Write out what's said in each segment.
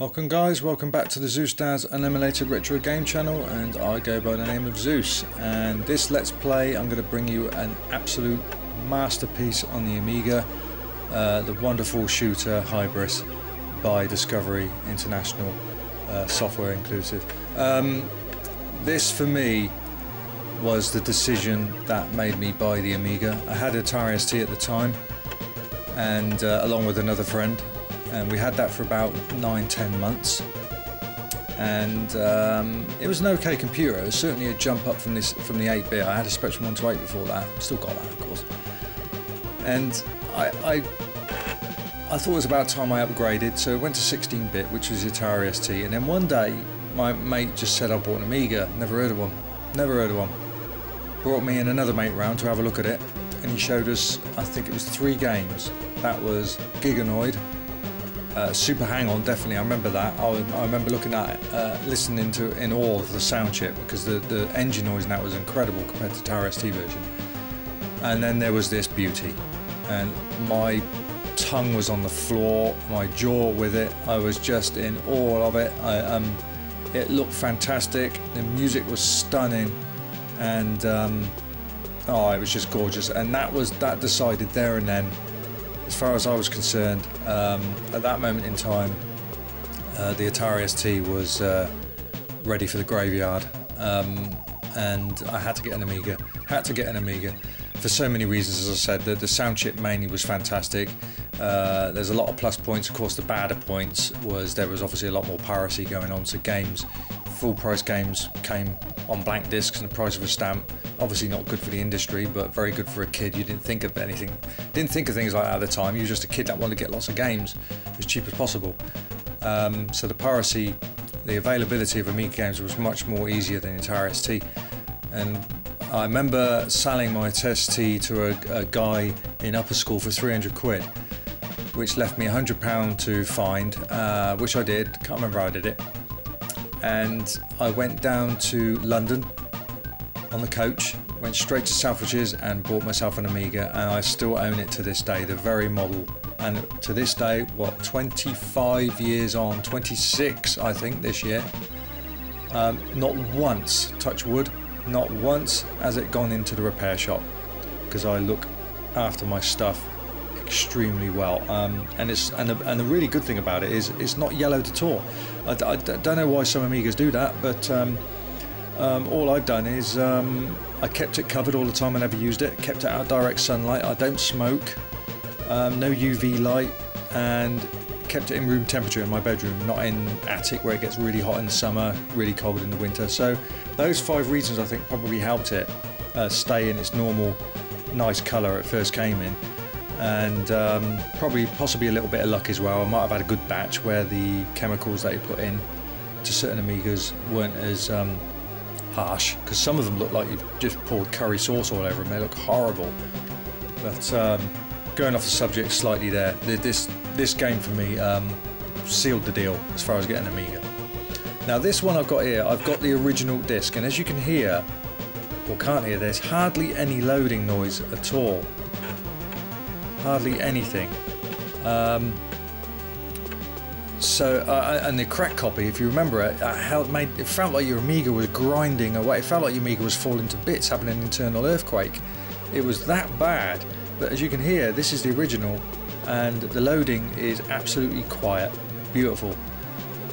Welcome guys, welcome back to the Zeusdaz Unemulated Retro Game Channel, and I go by the name of Zeus. And this Let's Play, I'm going to bring you an absolute masterpiece on the Amiga, the wonderful shooter Hybris by Discovery International, software inclusive. This for me was the decision that made me buy the Amiga. I had Atari ST at the time, and along with another friend. And we had that for about 9-10 months, and it was an okay computer. It was certainly a jump up from the 8-bit. I had a Spectrum 1 to 8 before that. Still got that, of course. And I thought it was about time I upgraded, so I went to 16-bit, which was Atari ST. And then one day, my mate just said I bought an Amiga. Never heard of one. Never heard of one. Brought me and another mate round to have a look at it, and he showed us, I think it was 3 games. That was Giganoid. Super Hang On, definitely, I remember that. I remember looking at it, listening to it in awe of the sound chip, because the engine noise in that was incredible compared to the Atari ST version. And then there was this beauty, and my tongue was on the floor, my jaw with it. I was just in awe of it. It looked fantastic, the music was stunning, and oh, it was just gorgeous. And that decided there and then, as far as I was concerned, at that moment in time, the Atari ST was ready for the graveyard, and I had to get an Amiga. For so many reasons. As I said, the sound chip mainly was fantastic. There's a lot of plus points. Of course, the badder points was there was obviously a lot more piracy going on. So games, full price games, came on blank discs and the price of a stamp. Obviously not good for the industry, but very good for a kid. You didn't think of things like that at the time. You were just a kid that wanted to get lots of games as cheap as possible. So the piracy, the availability of Amiga games was much more easier than Atari ST. And I remember selling my ST to a guy in upper school for 300 quid, which left me £100 to find, which I did. Can't remember how I did it. And I went down to London on the coach, went straight to Selfridges and bought myself an Amiga, and I still own it to this day, the very model. And to this day, what, 25 years on, 26 I think this year, not once, touch wood, not once has it gone into the repair shop, because I look after my stuff extremely well. And the really good thing about it is it's not yellowed at all. I don't know why some Amigas do that, but all I've done is I kept it covered all the time. I never used it. Kept it out of direct sunlight. I don't smoke. No UV light, and kept it in room temperature in my bedroom, not in attic where it gets really hot in the summer, really cold in the winter. So those 5 reasons I think probably helped it stay in its normal, nice colour it first came in. And possibly a little bit of luck as well. I might have had a good batch where the chemicals that you put in to certain Amigas weren't as harsh, because some of them look like you've just poured curry sauce all over them. They look horrible. But going off the subject slightly there, this game for me sealed the deal as far as getting an Amiga. Now this one I've got here, I've got the original disc, and as you can hear, or can't hear, there's hardly any loading noise at all. Hardly anything. And the cracked copy, if you remember it, it felt like your Amiga was grinding away. It felt like your Amiga was falling to bits, having an internal earthquake. It was that bad. But as you can hear, this is the original, and the loading is absolutely quiet, beautiful.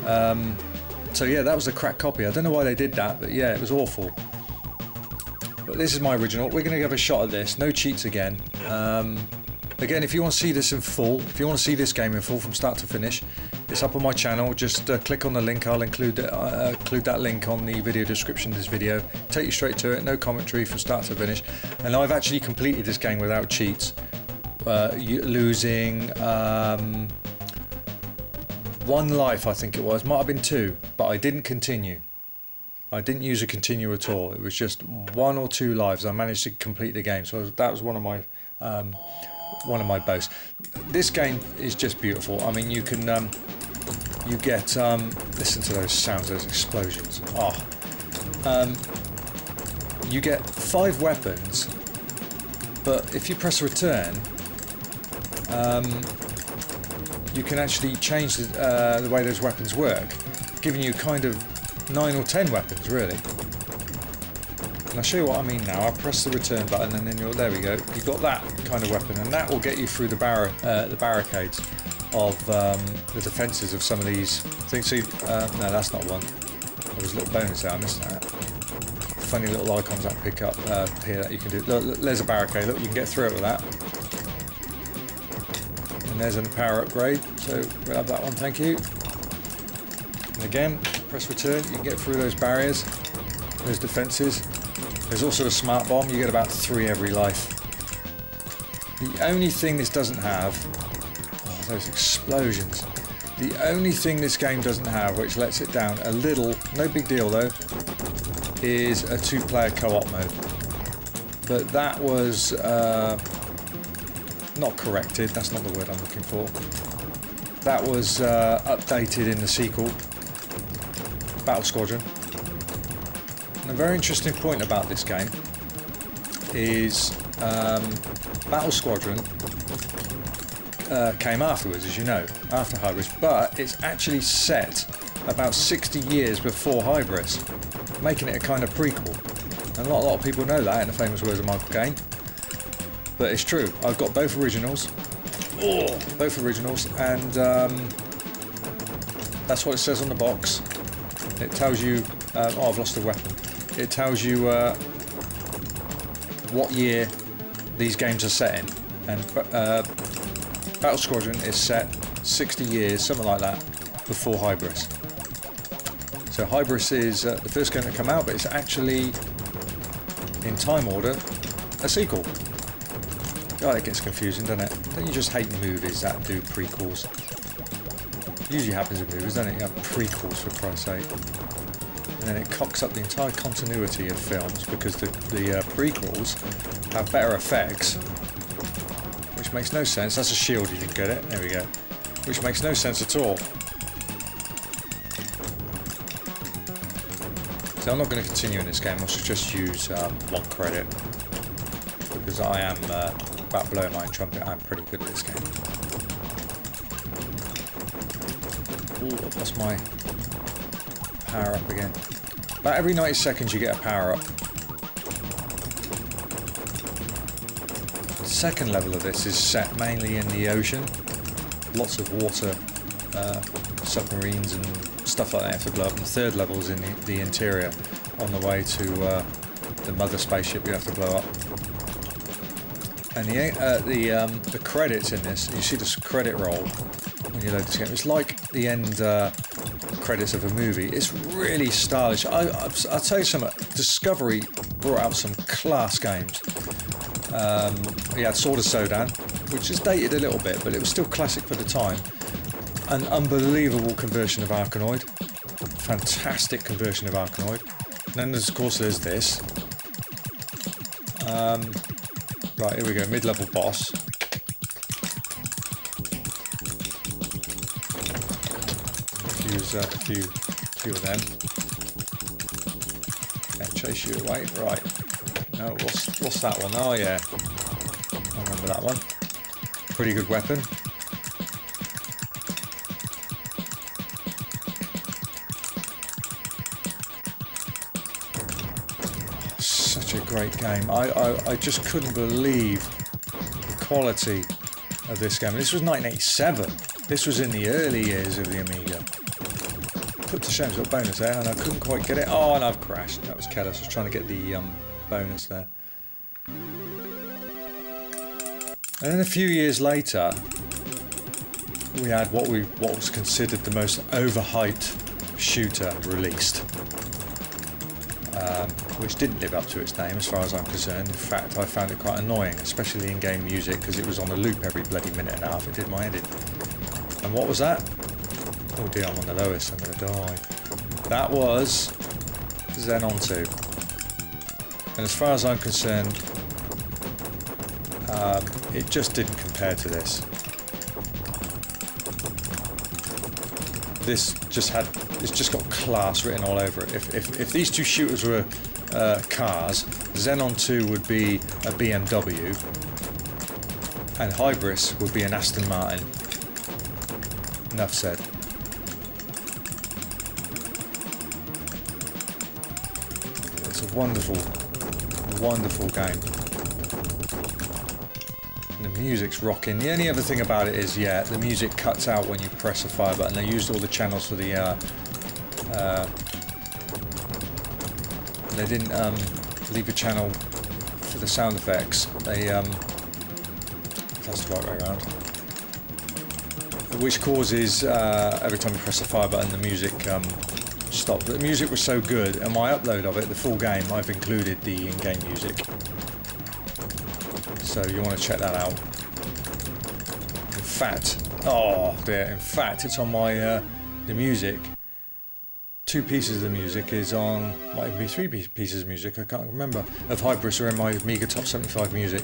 So yeah, that was the cracked copy. I don't know why they did that, but yeah, it was awful. But this is my original. We're going to give a shot at this. No cheats again. Again, if you want to see this in full, if you want to see this game in full from start to finish, it's up on my channel. Just click on the link. I'll include that link on the video description of this video. Take you straight to it, no commentary from start to finish. And I've actually completed this game without cheats, losing 1 life, I think it was. Might have been 2, but I didn't continue. I didn't use a continue at all. It was just 1 or 2 lives. I managed to complete the game, so that was one of my boasts. This game is just beautiful. I mean, you can you get listen to those sounds, those explosions. You get 5 weapons, but if you press return, you can actually change the way those weapons work, giving you kind of 9 or 10 weapons really. And I'll show you what I mean now. I'll press the return button and then there we go. You've got that kind of weapon, and that will get you through the barricades of the defences of some of these things. See, no, that's not one. There was a little bonus there, I missed that. Funny little icons I pick up here that you can do. Look, there's a barricade, look, you can get through it with that. And there's a power upgrade, so we'll have that one, thank you. And again, press return, you can get through those barriers, those defences. There's also a smart bomb, you get about 3 every life. The only thing this doesn't have, oh, those explosions. The only thing this game doesn't have, which lets it down a little, no big deal though, is a 2-player co-op mode. But that was not corrected, that's not the word I'm looking for. That was updated in the sequel, Battle Squadron. And a very interesting point about this game is Battle Squadron came afterwards, as you know, after Hybris, but it's actually set about 60 years before Hybris, making it a kind of prequel. And not a lot of people know that in the famous words of Michael Caine, but it's true. I've got both originals, and that's what it says on the box. It tells you, oh, I've lost the weapon. It tells you what year these games are set in, and Battle Squadron is set 60 years, something like that, before Hybris. So Hybris is the first game to come out, but it's actually, in time order, a sequel. God, it gets confusing, doesn't it? Don't you just hate movies that do prequels? It usually happens in movies, doesn't it? You have prequels, for Christ's sake. And then it cocks up the entire continuity of films because the prequels have better effects, which makes no sense. That's a shield, you didn't get it. There we go. Which makes no sense at all. So I'm not going to continue in this game. I should just use 1 credit because I am about blowing my own trumpet. I'm pretty good at this game. Ooh, I've lost my power up again. About every 90 seconds you get a power up. The second level of this is set mainly in the ocean. Lots of water, submarines and stuff like that have to blow up. And the third level is in the interior, on the way to the mother spaceship you have to blow up. And the credits in this, you see this credit roll when you load this game. It's like the end credits of a movie. It's really stylish. I'll tell you something. Discovery brought out some class games. We had Sword of Sodan, which is dated a little bit, but it was still classic for the time. An unbelievable conversion of Arkanoid. Fantastic conversion of Arkanoid. And then of course there's this. Right, here we go, mid-level boss. Use a few of them. Okay, chase you away, right. No, what's that one? Oh yeah, I remember that one. Pretty good weapon. Such a great game. I just couldn't believe the quality of this game. This was 1987. This was in the early years of the Amiga. Put to shame, it's got a bonus there, and I couldn't quite get it. Oh, and I've crashed. That was careless. I was trying to get the bonus there. And then a few years later, we had what was considered the most overhyped shooter released, which didn't live up to its name as far as I'm concerned. In fact, I found it quite annoying, especially in-game music, because it was on a loop every bloody minute and a half. It did my head in. And what was that? Oh dear, I'm on the lowest. I'm going to die. That was Xenon 2. And as far as I'm concerned, it just didn't compare to this. It's just got class written all over it. If these two shooters were cars, Xenon 2 would be a BMW, and Hybris would be an Aston Martin. Enough said. It's a wonderful, wonderful game. And the music's rocking. The only other thing about it is, yeah, the music cuts out when you press a fire button. They used all the channels for the they didn't leave a channel for the sound effects. They if that's the right way around. Which causes every time you press the fire button, the music stops. But the music was so good, and my upload of it, the full game, I've included the in-game music. So you want to check that out. In fact, oh dear, in fact, it's on my the music. 2 pieces of the music is on, might even be 3 pieces of music, I can't remember, of Hybris are in my Amiga Top 75 music.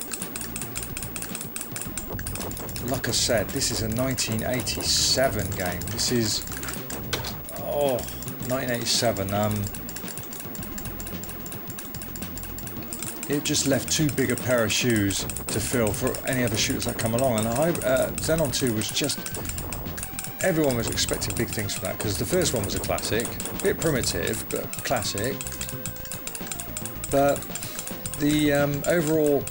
Like I said, this is a 1987 game. This is, oh, 1987. It just left too big a pair of shoes to fill for any other shooters that come along. And Xenon 2 was just, everyone was expecting big things from that, because the first one was a classic, a bit primitive, but classic. But the overall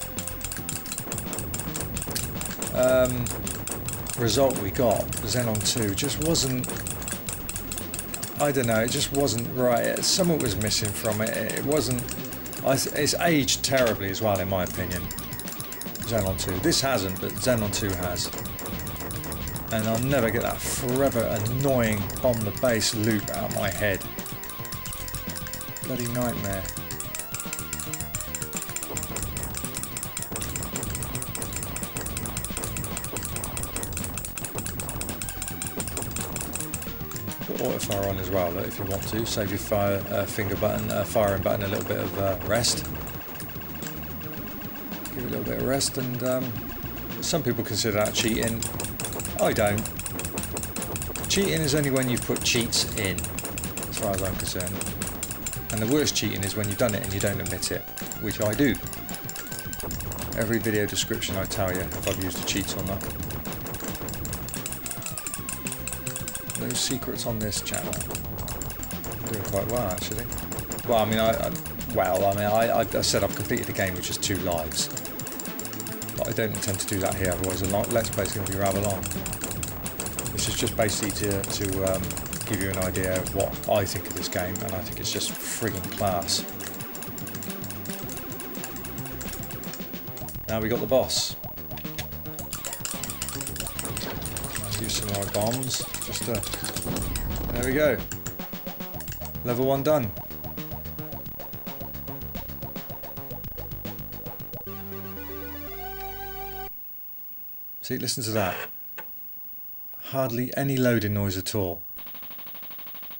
result we got, Xenon 2, just wasn't, I don't know, it just wasn't right. Something was missing from it. It wasn't, it's aged terribly as well, in my opinion, Xenon 2. This hasn't, but Xenon 2 has. And I'll never get that forever annoying on the base loop out of my head. Bloody nightmare. Put auto fire on as well, look, if you want to. Save your firing button a little bit of rest. Give it a little bit of rest, and some people consider that cheating. I don't. Cheating is only when you've put cheats in, as far as I'm concerned. And the worst cheating is when you've done it and you don't admit it, which I do. Every video description I tell you if I've used the cheats or not. No secrets on this channel. I'm doing quite well, actually. Well, I mean, I said I've completed the game with just 2 lives. But I don't intend to do that here, otherwise the Let's Play is going to be rather long. This is just basically to give you an idea of what I think of this game, and I think it's just frigging class. Now we got the boss. I'll use some more bombs, just to... There we go. Level 1 done. See, listen to that. Hardly any loading noise at all.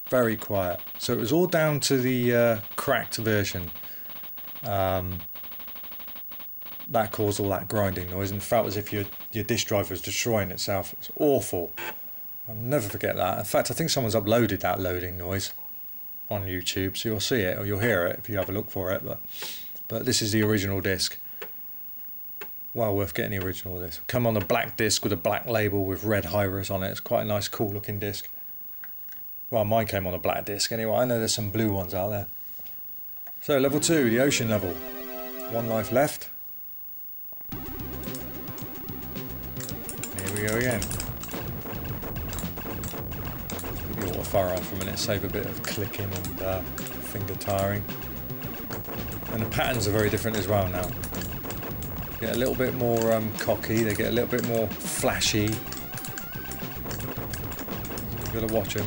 Very quiet. So it was all down to the cracked version. That caused all that grinding noise and felt as if your disk drive was destroying itself. It's awful. I'll never forget that. In fact, I think someone's uploaded that loading noise on YouTube, so you'll see it or you'll hear it if you have a look for it. But this is the original disc. Well worth getting the original of this. Come on a black disc with a black label with red Hybris on it. It's quite a nice, cool looking disc. Well, mine came on a black disc anyway. I know there's some blue ones out there. So level 2, the ocean level. 1 life left. Here we go again. Put the auto fire on for a minute, save a bit of clicking and finger tiring. And the patterns are very different as well now. Get a little bit more cocky, they get a little bit more flashy. You've got to watch them.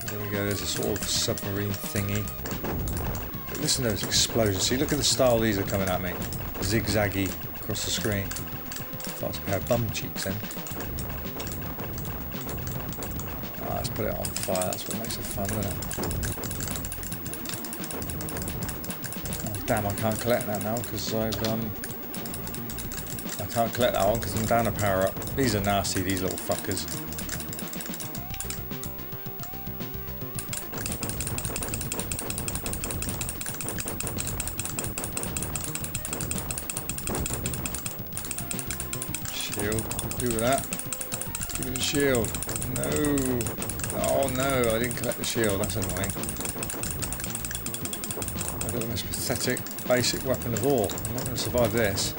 There we go, there's a sort of submarine thingy. But listen to those explosions. See, look at the style these are coming at me. Zigzaggy across the screen. Thought it was a pair of bum cheeks then. Ah, let's put it on fire, that's what makes it fun, isn't it? Damn, I can't collect that now because I can't collect that one because I'm down a power up. These are nasty, these little fuckers. Shield, do with that. Give me the shield. No. Oh no, I didn't collect the shield. That's annoying. I've got the most pathetic basic weapon of all. I'm not going to survive this.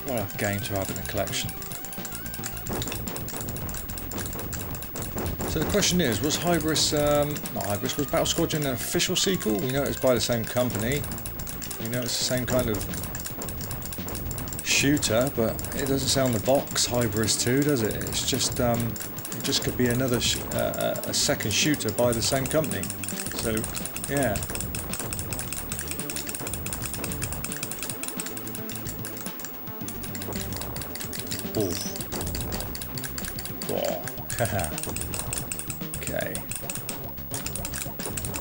What a game to have in a collection. So the question is, was Hybris, not Hybris, was Battle Squadron an official sequel? We know it's by the same company. We know it's the same kind of shooter, but it doesn't say on the box Hybris 2, does it? It's just, it just could be another, a second shooter by the same company. So, yeah. Oh. Haha. Okay.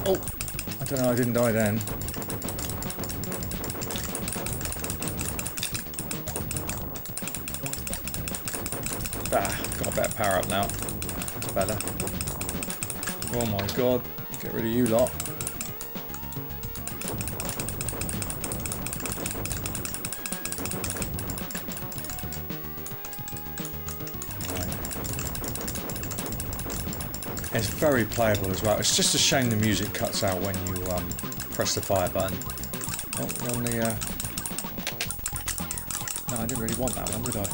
Oh, I don't know, I didn't die then. Ah, got a better power up now. That's better. Oh my god, get rid of you lot. It's very playable as well. It's just a shame the music cuts out when you press the fire button. Oh, we're on the... No, I didn't really want that one, did I?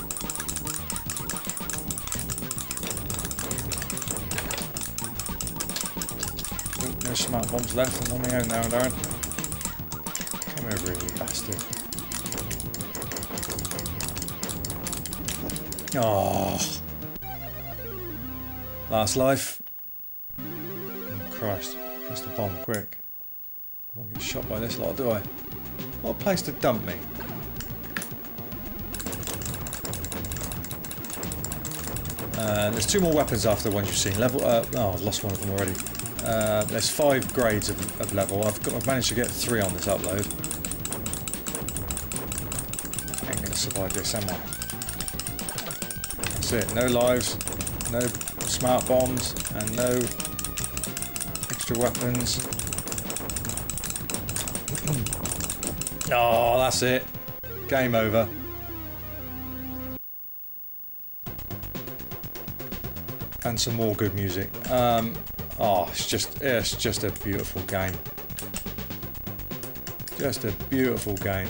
Oh, no smart bombs left. I'm on my own now, Darren. Come over here, you bastard. Oh. Last life. Christ, press the bomb quick. I won't get shot by this lot, do I? What a place to dump me. There's 2 more weapons after the ones you've seen. Level, oh, I've lost one of them already. There's 5 grades of level. I've managed to get 3 on this upload. I ain't gonna survive this, am I? That's it. No lives, no smart bombs, and no extra weapons. Oh, that's it. Game over. And some more good music. Oh, it's just a beautiful game. Just a beautiful game.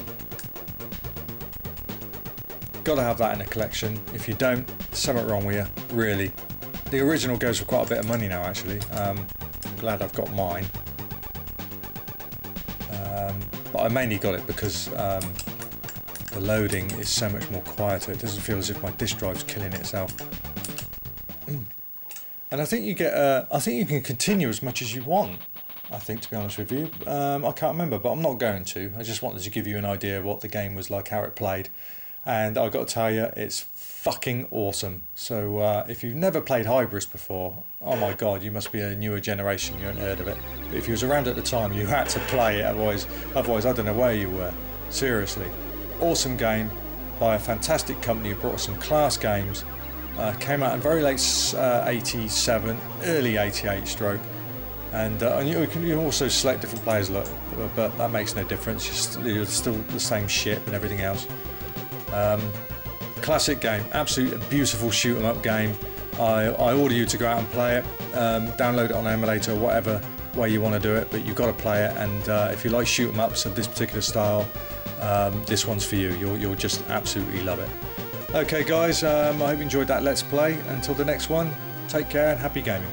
Gotta have that in a collection. If you don't, something wrong with you. Really. The original goes for quite a bit of money now, actually. I'm glad I've got mine. But I mainly got it because the loading is so much more quieter. It doesn't feel as if my disk drive's killing itself. And I think you get, I think you can continue as much as you want. I think, to be honest with you, I can't remember, but I'm not going to. I just wanted to give you an idea of what the game was like, how it played, and I got to tell you, it's fucking awesome. So if you've never played Hybris before, oh my god, you must be a newer generation. You haven't heard of it. But if you was around at the time, you had to play it. Otherwise, I don't know where you were. Seriously, awesome game by a fantastic company who brought us some class games. Came out in very late 87, early 88 stroke, and you can also select different players, but that makes no difference. You're still the same ship and everything else. Classic game, absolute beautiful shoot 'em up game. I order you to go out and play it, download it on an emulator, whatever way you want to do it, but you've got to play it. And if you like shoot 'em ups of this particular style, this one's for you. You'll just absolutely love it. Okay guys, I hope you enjoyed that Let's Play. Until the next one, take care and happy gaming.